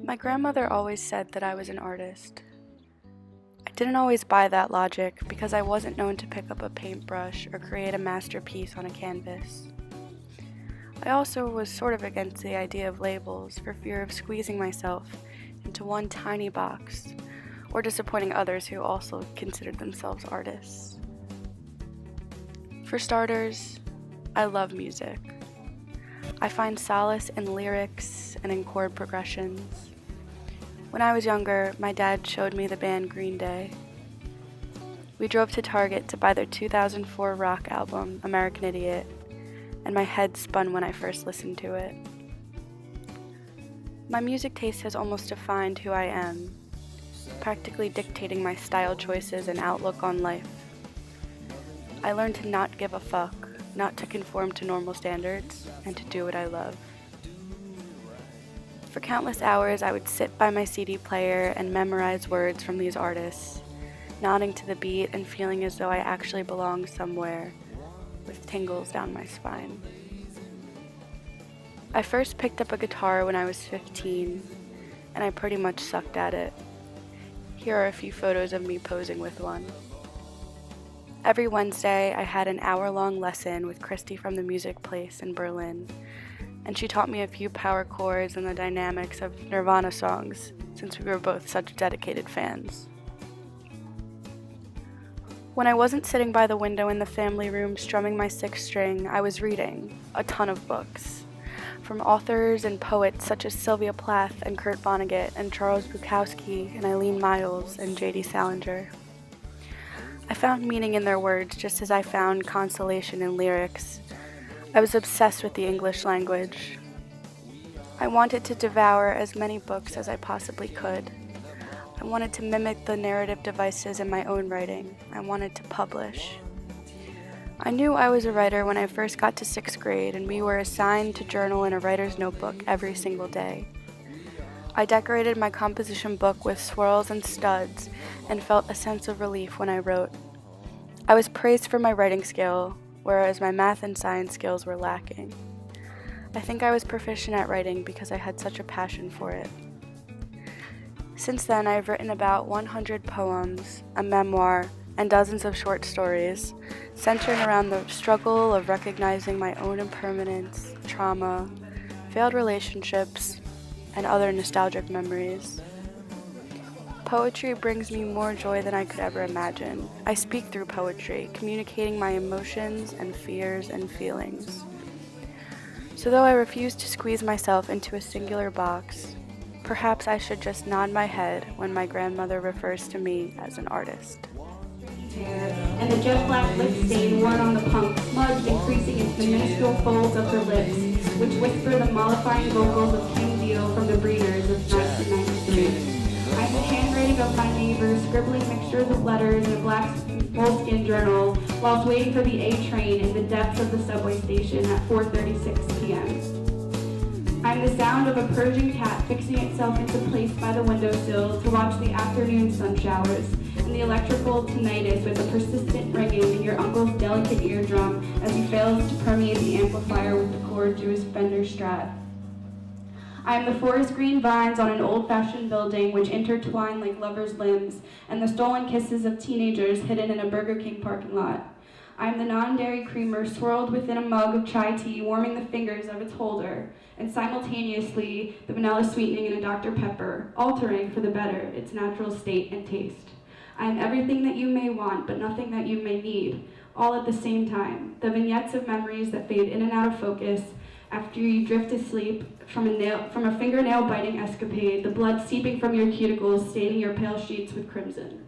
My grandmother always said that I was an artist. I didn't always buy that logic because I wasn't known to pick up a paintbrush or create a masterpiece on a canvas. I also was sort of against the idea of labels for fear of squeezing myself into one tiny box or disappointing others who also considered themselves artists. For starters, I love music. I find solace in lyrics and in chord progressions. When I was younger, my dad showed me the band Green Day. We drove to Target to buy their 2004 rock album, American Idiot, and my head spun when I first listened to it. My music taste has almost defined who I am, practically dictating my style choices and outlook on life. I learned to not give a fuck, not to conform to normal standards, and to do what I love. For countless hours, I would sit by my CD player and memorize words from these artists, nodding to the beat and feeling as though I actually belonged somewhere, with tingles down my spine. I first picked up a guitar when I was 15, and I pretty much sucked at it. Here are a few photos of me posing with one. Every Wednesday, I had an hour-long lesson with Christy from the Music Place in Berlin, and she taught me a few power chords and the dynamics of Nirvana songs, since we were both such dedicated fans. When I wasn't sitting by the window in the family room strumming my sixth string, I was reading a ton of books, from authors and poets such as Sylvia Plath and Kurt Vonnegut and Charles Bukowski and Eileen Myles and J.D. Salinger. I found meaning in their words just as I found consolation in lyrics. I was obsessed with the English language. I wanted to devour as many books as I possibly could. I wanted to mimic the narrative devices in my own writing. I wanted to publish. I knew I was a writer when I first got to 6th grade, and we were assigned to journal in a writer's notebook every single day. I decorated my composition book with swirls and studs and felt a sense of relief when I wrote. I was praised for my writing skill, whereas my math and science skills were lacking. I think I was proficient at writing because I had such a passion for it. Since then, I've written about 100 poems, a memoir, and dozens of short stories, centering around the struggle of recognizing my own impermanence, trauma, failed relationships, and other nostalgic memories. Poetry brings me more joy than I could ever imagine. I speak through poetry, communicating my emotions and fears and feelings. So though I refuse to squeeze myself into a singular box, perhaps I should just nod my head when my grandmother refers to me as an artist. And the jet black lip stain worn on the punk, smudged and creasing into the minuscule folds of her lips, which whisper the mollifying vocals of King Dio from the Breeders of 1993. I'm the handwriting of my neighbor, scribbling mixtures of letters in a black moleskin journal, whilst waiting for the A train in the depths of the subway station at 4:36 p.m. I'm the sound of a purging cat fixing itself into place by the windowsill to watch the afternoon sun showers, and the electrical tinnitus with a persistent ringing in your uncle's delicate eardrum as he fails to permeate the amplifier with the cord to his Fender Strat. I am the forest green vines on an old-fashioned building which intertwine like lovers' limbs, and the stolen kisses of teenagers hidden in a Burger King parking lot. I am the non-dairy creamer swirled within a mug of chai tea, warming the fingers of its holder, and simultaneously the vanilla sweetening in a Dr. Pepper, altering for the better its natural state and taste. I am everything that you may want, but nothing that you may need, all at the same time. The vignettes of memories that fade in and out of focus after you drift asleep from a fingernail-biting escapade, the blood seeping from your cuticles, staining your pale sheets with crimson.